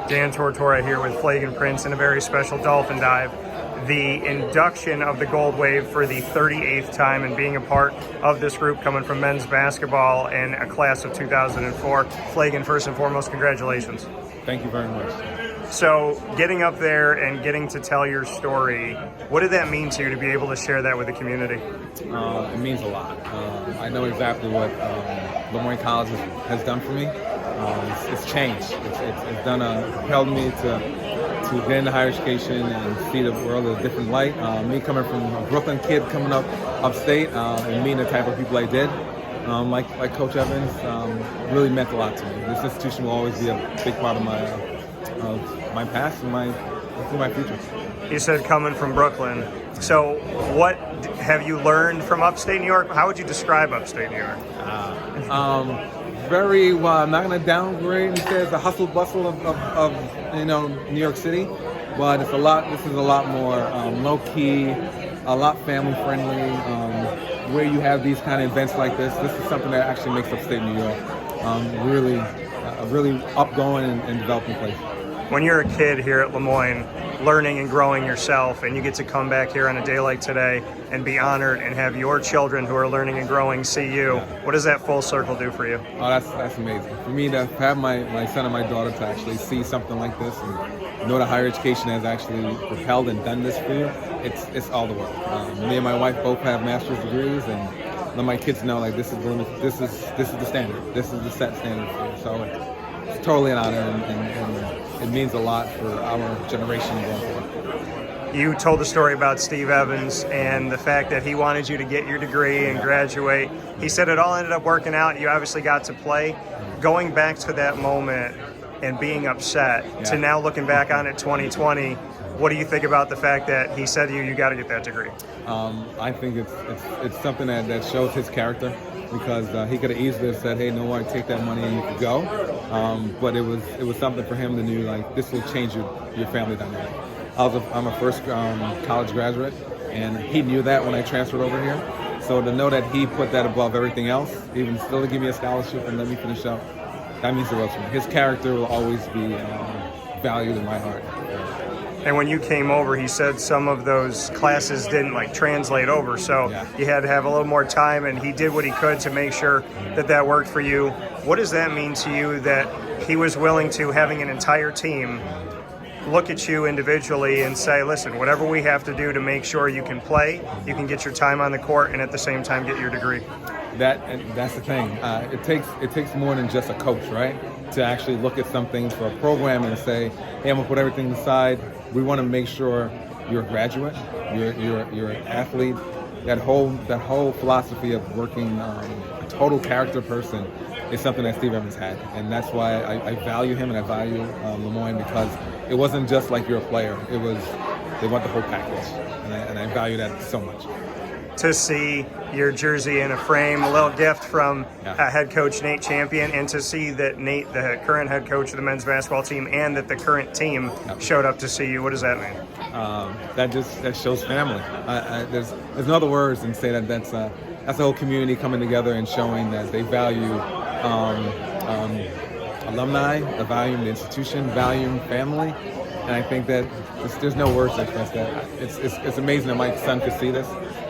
Dan Tortora here with Flagan Prince in a very special Dolphin Dive. The induction of the Gold Wave for the 38th time, and being a part of this group coming from men's basketball and a class of 2004. Flagan, first and foremost, congratulations. Thank you very much. So getting up there and getting to tell your story, what did that mean to you to be able to share that with the community? It means a lot. I know exactly what LeMoyne College has done for me. It's changed. It's propelled me to get into higher education and see the world in a different light. Me coming from a Brooklyn kid coming up upstate and meeting the type of people I did, like Coach Evans, really meant a lot to me. This institution will always be a big part of my past and my future. You said coming from Brooklyn. So what have you learned from upstate New York? How would you describe upstate New York? Very well. I'm not going to downgrade and say it's a hustle bustle of New York City, but it's a lot. This is a lot more low key, a lot family friendly. Where you have these kind of events like this is something that actually makes upstate New York really a really upgoing and developing place. When you're a kid here at LeMoyne, learning and growing yourself, and you get to come back here on a day like today and be honored and have your children who are learning and growing see you, what does that full circle do for you? Oh, that's amazing. For me to have my son and my daughter to actually see something like this and know that higher education has actually propelled and done this for you, it's all the world. Me and my wife both have master's degrees, and let my kids know like this is the standard. This is the set standard for you. So it's totally an honor, and it means a lot for our generation going forward. You told the story about Steve Evans and the fact that he wanted you to get your degree and graduate. He said it all ended up working out. You obviously got to play. Going back to that moment and being upset to now looking back on it 2020, what do you think about the fact that he said to you got to get that degree? I think it's something that shows his character, because he could have easily said, hey, no worry, take that money and you could go. But it was something for him to know, like, this will change your family dynamic. I'm a first college graduate, and he knew that when I transferred over here. So to know that he put that above everything else, even still to give me a scholarship and let me finish up, that means the world to me. His character will always be valued in my heart. And when you came over, he said some of those classes didn't translate over, so you had to have a little more time, and he did what he could to make sure that worked for you. What does that mean to you that he was willing to, having an entire team, look at you individually and say, listen, whatever we have to do to make sure you can play, you can get your time on the court, and at the same time get your degree? That's the thing. It takes more than just a coach, right? To actually look at something for a program and say, hey, I'm gonna put everything aside. We want to make sure you're a graduate, you're an athlete. That whole philosophy of working a total character person is something that Steve Evans had, and that's why I value him and I value LeMoyne, because it wasn't just like you're a player. It was, they want the whole package, and I value that so much. To see your jersey in a frame, a little gift from head coach Nate Champion, and to see that Nate, the current head coach of the men's basketball team, and that the current team showed up to see you, what does that mean? That shows family. There's no other words than say that's the whole community coming together and showing that they value alumni, value the institution, value family. And I think that there's no words to express that. It's amazing that my son could see this.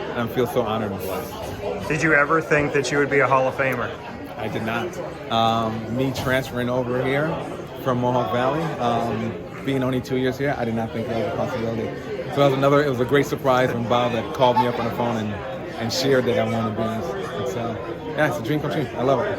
I feel so honored and blessed. Did you ever think that you would be a Hall of Famer? I did not. Me transferring over here from Mohawk Valley, being only 2 years here, I did not think that was a possibility. So it was a great surprise when Bob that called me up on the phone and shared that I wanted to be. It's a dream come true. I love it.